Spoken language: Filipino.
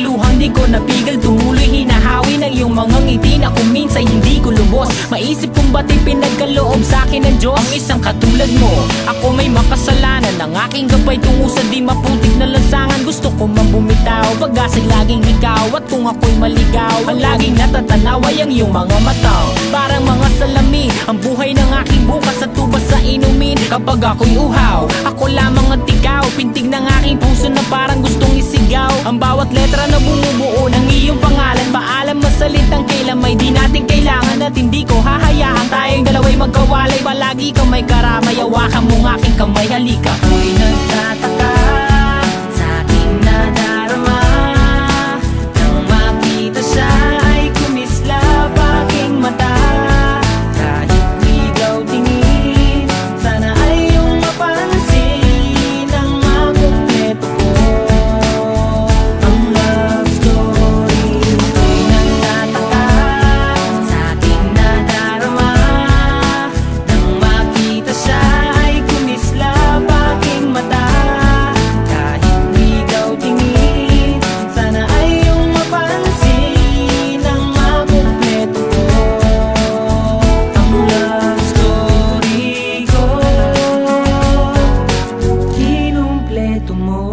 luhang di ko napigil, tumuloy hinahawi ng iyong mga ngiti na kung minsan hindi ko lubos. Maisip kung ba't pinagkaloob sa'kin ng Diyos ang isang katulad mo. Ako may makasalanan, ang aking gabay tungo sa di maputik na lansangan. Gusto ko man bumitaw, pag-asa'y laging ikaw. At kung ako'y maligaw, ang laging natatanaw ay ang iyong mga mata. Parang mga salami, ang buhay ng aking bukas at tubas sa inumin. Kapag ako'y uhaw, ako lamang at ikaw. Pintig ng aking puso na parang gustong isigaw. Ang bawat letra na bumubuo ng iyong pangalan. Paalam masalitang kailan may di natin kailangan. At hindi ko hahayaan tayong dalawa'y magkawalay. Palagi kang may karamay, hawakan mong aking kamay, halika. Ako'y nagtataka sa aking nadarama, nang makita siya ay kumislap aking mata. Kahit ligaw tingin, sana ay iyong mapansin ang makumpleto ko ang love story. Ako'y nagtataka sa aking nadarama, nang makita siya ay kumislap aking mata. Kahit ligaw tingin, sana ay iyong mapansin ang makumpleto ko ang love story ko. Kinumpleto mo.